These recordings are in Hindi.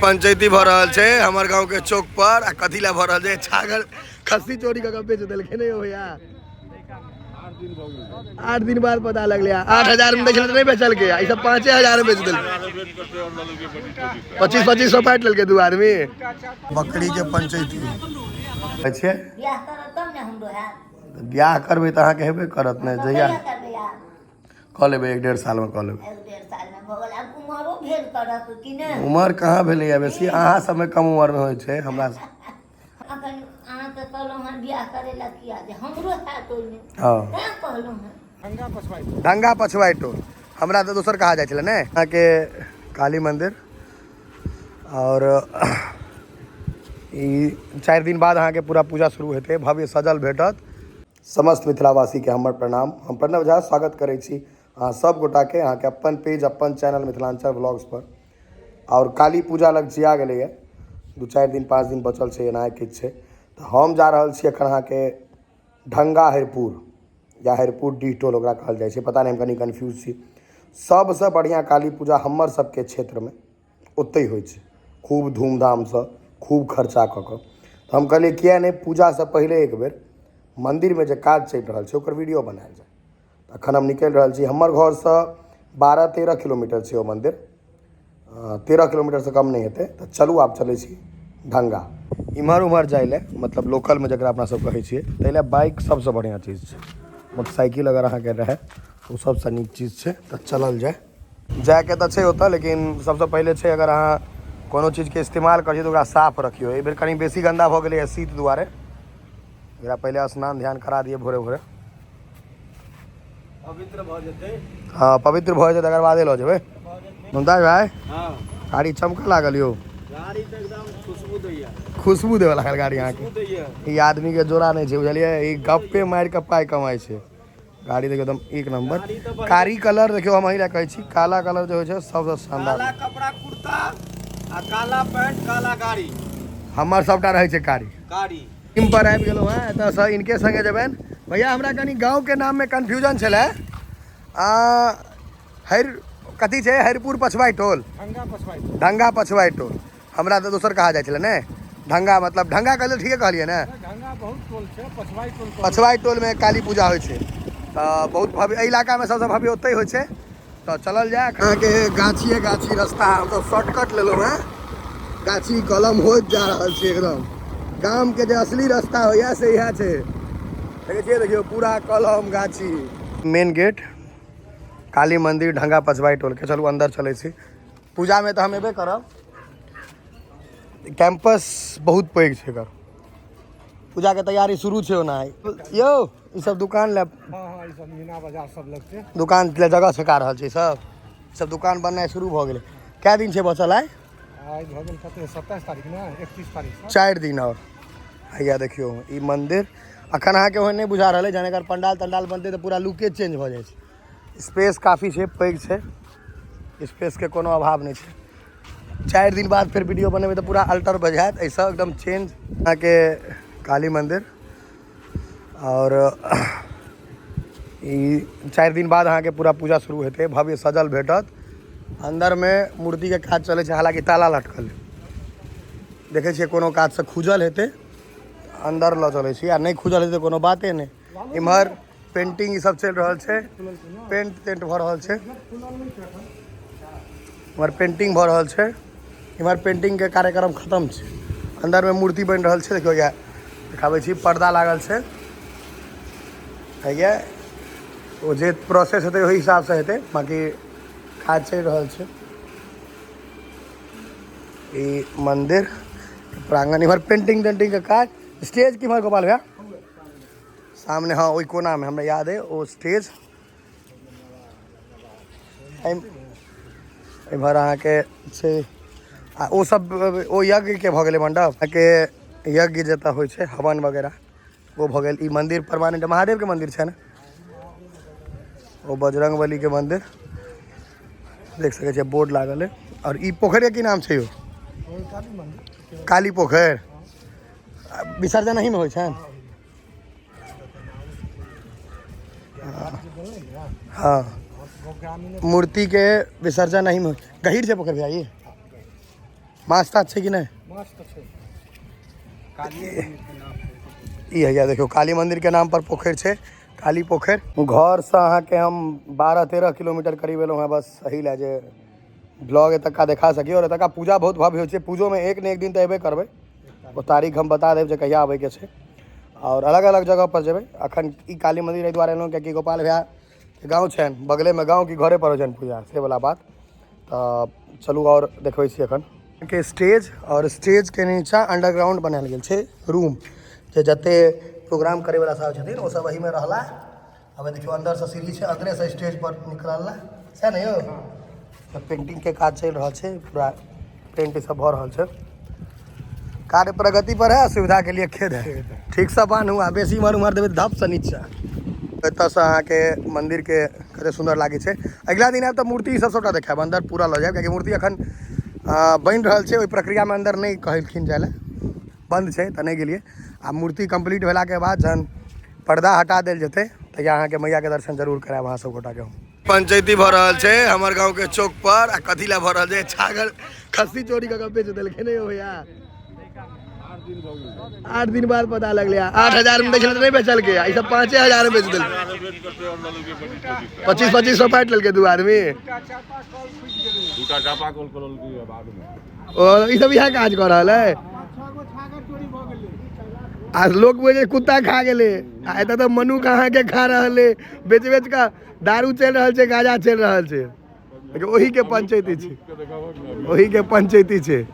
पंचायती भ रहा है हमारे गांव के चौक पर कथी ला भ रहा है छागल खस्सी चोरी का बेच दिलके नहीं हो यार 8 दिन बाद पता लग लिया 8,000 में बेचल नहीं बेचल के ये सब 5,000 में बेच दिल 25-25 पाट लल के दू आदमी बकरी के पंचायती अच्छे ब्याह करबे तो अहाँके हेबे करत नहीं जहिया कह लेबै 1-1.5 साल में कह लेबै उम्र कहाँ भेलै बेसी अहाँ समय कम उम्र में होइ छै हमरा ढंगा पछवाई टोल हमरा तो दोसर कहा जाए ने यहाँ के काली मंदिर और 4 दिन बाद अहाँ के पूरा पूजा शुरू हेतै भव्य सजल भेटत। समस्त मिथिलावासी के हमर प्रणाम। हम प्रणव झा स्वागत करै छी अहाँ सब गोटा के अहाँ के अपन पेज अपन चैनल मिथिलांचल व्लॉग्स पर। और काली पूजा लग जिया गेलै है 2-4 दिन 5 दिन बचल छै एना किछु छै तो हम जा रहल छी एखन अहाँ के ढंगा हरिपुर या हरिपुर डी टोल ओकरा कहल जाइ छै पता नहीं हम कनी कन्फ्यूज छी। सबसे बढ़िया काली पूजा हमर सबके क्षेत्र में ओतै होइ छै खूब धूमधाम से खूब खर्चा क के तो हम कहलिए किया नहीं पूजा से पहले एक बेर मंदिर में जो काज चल रहा है ओकर वीडियो बनायल जाए। अखन हम निकल रहा छी हमर घर से 12-13 किलोमीटर छै ओ मंदिर 13 किलोमीटर से कम नहीं हेतै तो चलू आप चलै छी ढंगा इम्हर उम्हर जाए ले मतलब लोकल में जकरा अपना सब कहै छियै तैले बाइक सबसे बढ़िया चीज छै। मोटरसाइकिल अगर अहाँ के रहे तो सबसे नीक चीज छै तो चलल जाए के तो छै ओतऽ लेकिन सबसे पहले छै अगर अहाँ कोनो चीज के इस्तेमाल करिए तो साफ रखियो। एहि बेर कहीं बेसी गंदा भ गेलै शीत दुआरे एकरा पहले स्नान ध्यान करा दिए भोरे भोरे पवित्र भ जेतै। हाँ पवित्र भ जेतै तकर बादे ल जेबै मुमताज भाई। हाँ गाड़ी चमक लागल यो गाड़ी तो एकदम खुशबू देवे लागल गाड़ी यहाँ के ई आदमी के जोड़ा नहीं छै बुझलिए ई गप्पे मार के पाई कमाई छै। गाड़ी देखियो एकदम एक नंबर कारी कलर देखियो हम अहिला कहै छी काला कलर जो होइ छै सबसे शानदार काला कपड़ा कुर्ता आ काला पैंट काला गाड़ी हमर सबटा रहै छै कारी टीम पर आबि गेलौ हैं त सर इनके संगे जेबन भैया हमरा कनी गांव के नाम में कंफ्यूजन छले कथी छै हरिपुर पछवाई टोल ढंगा पछवाई टोल हमरा तो दोसर कहा जाए छले ने ढंगा मतलब ढंगा कहले ठीके कहलिए ने ढंगा बहुत टोल छै पछवाई टोल में काली पूजा होइ छै तो बहुत भव्य इलाका में सबसे भव्य ओतै होइ छै तो चलल जाए। अहाँ के गाछी रास्ता तो शॉर्टकट लेलो हैं गाछी कलम होत जा रहल छै एकदम गाम के जो असली रास्ता होइया से यह छै देखियो पूरा कलम गाछी मेन गेट काली मंदिर ढंगा पछवाई टोल के चलू अंदर चले छी पूजा में तो हम एबे करब। कैंपस बहुत पैघ छै एकर पूजा के तैयारी शुरू छै ओना यो ई सब दुकान ले हां ई सब मीना बाजार सब लगते दुकान ले जगह छका रहल छै सब दुकान बननाय शुरू भ गेलै। कै दिन छै बचल आइ भ गेल कते 27 तारीख ना 31 तारीख 4 दिन और हैया देखियो ई मंदिर अखन अहाँ के ओहन नहीं बुझा रहले जाने कर पंडाल तंडाल बनते तो पूरा लुके चेंज भ जाय छै। स्पेस काफ़ी है पैघ है स्पेस के कोनो अभाव नहीं है। 4 दिन बाद फिर वीडियो बनेबे तो पूरा अल्टर बजात ऐसा एकदम चेंज यहाँ के काली मंदिर और 4 दिन बाद अहाँ के पूरा पूजा शुरू हेतै भव्य सजल भेटत। अंदर में मूर्ति के काज चले छै हालांकि ताला लटकल देखे छियै कोनो काज से खुजल हेतै अंदर ल चले छी आ नहीं खुजल हेतै कोनो बाते नहीं। इम्हर पेंटिंग सब चल रहा है पेंट टेंट भ रहा है इमहर पेंटिंग भ रहा है इमहर पेंटिंग के कार्यक्रम खत्म है अंदर में मूर्ति बन रहा है देखियो या दिखाबै छी पर्दा लागल है है वो जे प्रोसेस हेतै ओहि हिसाब से हेतै बाकी काज चल रहा है। ई मंदिर प्रांगण इमहर पेंटिंग टेंटिंग के काज स्टेज किमहर गोपाल भैया सामने हाँ वही कोना में हमें याद है वो स्टेज इमहर अहाँ के छै वो सब वो यज्ञ के भ गेलै मंडप के यज्ञ जता होइ छै हवन वगैरह वो भ गेल। ई मंदिर परमानेंट महादेव के मंदिर छै ने वो बजरंगबली के मंदिर देख सके छै बोर्ड लागल है। और ई पोखर के की नाम छै यो काली पोखर विसर्जन नहीं में होइ छै। हाँ मूर्ति के विसर्जन नहीं में गहीर से पोखर भैया ये मस्त छै कि नहीं? मस्त छै। काली मंदिर के नाम पे ई है देखियो काली मंदिर के नाम पर पोखर छै, काली पोखर। घर से अहाँ के हम 12-13 किलोमीटर करीब एलहुँ हैं, बस सही लए जे ब्लॉग एतका देखा सकी। और एतका पूजा बहुत भव्य होइ छै। पूजो में एक ने एक दिन तो अयबे करबै, वो तारीख हम बता देब जे कहिया आबे के छै। और अलग अलग जगह पर जेबै। अखन ई काली मंदिर एहि दुआरे एलहुँ कियाकि गोपाल भैया के गाँव छनि बगले में, गाँव की घरे पर हो छनि पूजा, से वाला बात। तो चलू और देखबै छी अखन के स्टेज, और स्टेज के नीचा अंडरग्राउंड बनायल गेल छै रूम, जे जते प्रोग्राम करे वाला सब छथिन वो सब वही में रहला। अब देखियो अंदर से सीढ़ी छै, अंदरे से स्टेज पर निकलला छै ने यौ। तो पेंटिंग के काज चल रहा है, पूरा पेंट सब भ रहा है। कार्य प्रगति पर है, सुविधा के लिए खेद है। ठीक से बांध हुआ, बेसी इमर उमर देवे धप से नीचा। एत से अहाँ के मंदिर के कते सुंदर लागे छै। अगला दिन आब तो मूर्ति सब सबटा देखाब, अंदर पूरा ल जाए, क्योंकि मूर्ति अखन बन रहा है। ओहि प्रक्रिया में अंदर नहीं कहलखिन जाए ला, बंद है तो नहीं गेलिए। आ मूर्ति कंप्लीट भेला के बाद जहन पर्दा हटा देल जेते तहिया अहाँ के मैया के दर्शन जरूर करायब अहाँ सब गोटा के। पंचायती भ रहा है हमार गाँव के चौक पर। आ कथी ला भ रहा है? छागर खस्सी चोरी का बेच दिलखे नहीं हो यार। 8 दिन बाद पता लगल 8,000 में देखल नहीं बेचल के, ई सब 5,000 में बेच दिल। 25-25 पाट लेल के दू आदमी। और ई सब यहाँ काज कर रहा है। आज लोग बोले कुत्ता खा गेले, आ एत तो मनु कहाँ के खा रहा है। बेच बेच का दारू चल रहा है, गांजा चल रहा है। वही के पंचायती छे, वही के पंचायती छे।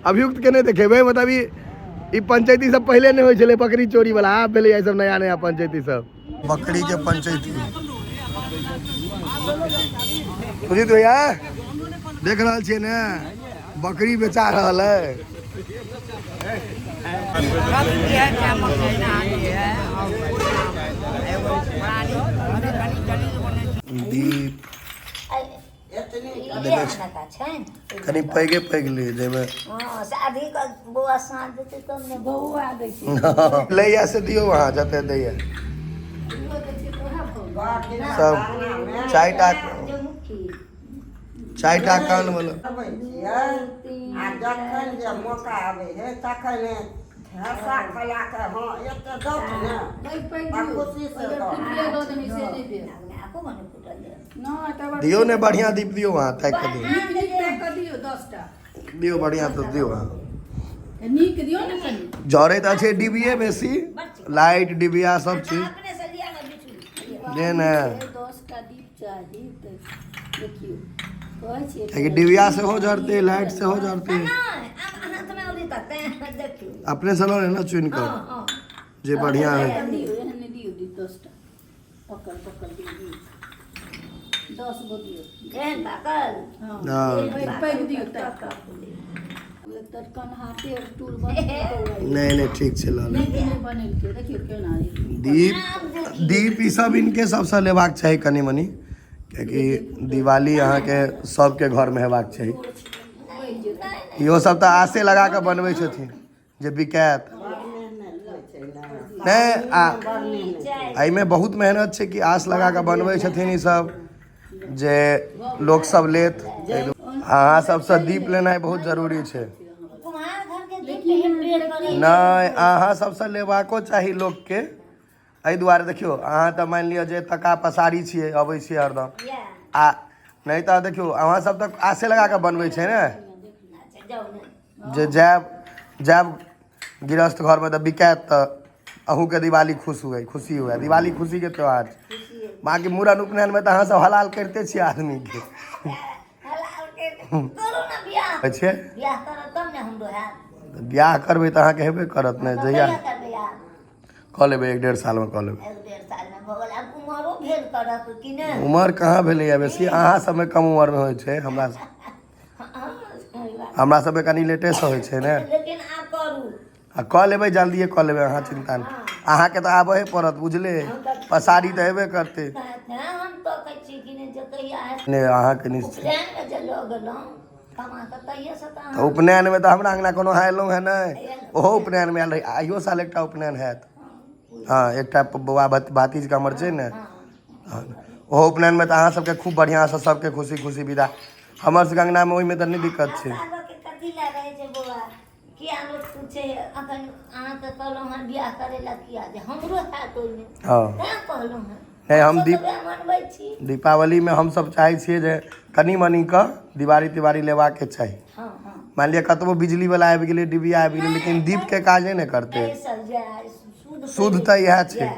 अभियुक्त के नहीं देखेबे, मतलब ई पंचायती सब पहले नहीं होय छले बकरी चोरी वाला, आप भेले ये सब नया नया पंचायती सब। बकरी के पंचायती सुजीत भैया देख रहा छे ने, बकरी बेचा रहल है। दीप कनी पैगे पैग ले जेबे। हां शादी का बुआ साँझ देते तब ने बहू आ गई थी। ले या से दियो वहां जते दैया सब। चाय टा कान वाला आ जखन जे मौका आवे है तखन हंसा खला के हां एते दौट ने खुशी से दियो ने बढ़िया दीप दियो वहां तक के दियो 10 टा दियो बढ़िया तो दियो वहां। नीक दियो ने कनी जरे त छै डिबिए बेसी, लाइट डिबिया सब चीज दे ने। 10 टा दीप चाहिए त देखियो कहै छी कि डिबिया से हो जरते, लाइट से हो जरते। अपने से लो ना चुन कर जे बढ़िया है। दियो 10 टा पकड़ पकड़ दियो 10 गो दियो। केहन पाकल? हां पैग दियो तक एक कन हाथे और टूल बन नहीं ठीक छै ला ले। नहीं बनल के देखियो केना दीप दीप ई सब इनके सबसे लेबाक चाही कनी मनी, क्योंकि दिवाली अहाँ के सबके घर में हेबाक चाही। इहो सब तो आसे लगा के बनबै छथिन जे बिकायत नहीं। आई में बहुत मेहनत छै कि आस लगा के बनबै छथिन ई सब जे लोग सब लेत। अहाँ सबसे दीप लेनाइ बहुत जरूरी छै। नहीं अहाँ सबसे लेबाको चाही लोग के। एहि दुआरे देखियो अहाँ तो मान लियो जे तका पसारी छियै, अबै छियै हरदम, आ नहीं तो देखियो अहाँ सब तक आसे लगा के बनबै छै ने जे जैब गृहस्थ घर में तो बिकायत तो अहूँ के दिवाली खुशी हुए। दिवाली खुशी के त्यौहार। बाकी मूड़न उपनयन में तो अहाँ सब हलाल करते छियै आदमी के। ब्याह करबै तो अहाँ के हेबे करत ने, जहिया कऽ लेबै 1-1.5 साल में कऽ लेबै। उमर कहाँ भेलै बेसी, अहाँ सब में कम उम्र में होइ छै, हमरा सब में कनी लेटे से होइ छै ने। आ कऽ लेबै जल्दिए कऽ लेबै, अहाँ चिंता नहीं। अहाँ के तो आबहे पड़त बुझले, पसारी तो हेबे करते ने अहाँ के निश्चित। तो उपनयन में तो हमरा अंगना कोनो आयलहुँ है नहीं, ओहो उपनयन में आयल रही। आइयो साल एकटा उपनयन हैत। हाँ एकटा बौआ भातीज का हमर छै ने, ओहो उपनयन में तो अहाँ सबके खूब बढ़िया से सबके खुशी खुशी विदा। हमर सबके अंगना में ओहि में तो नहीं दिक्कत छै। किया लोग पूछे अखन अहाँ तऽ कहलहुँ हँ बियाह करै लए किया जे हमरो हैत ओहिमे हाँ तैँ कहलहुँ हँ नहीं हम हमसभ तऽ वएह मनबै छी दीपावली में हम सब चाहे छियै जे कनी मनी कऽ दिवाली तिवारी लेबाके चाही। हाँ हाँ मान लिअ कतबो बिजली वाला आबि गेलै डिबिया आबि गेलै लेकिन दीप के काजे ने करतै। एहि सब जे शुद्ध शुद्ध तऽ इएह छै। इएह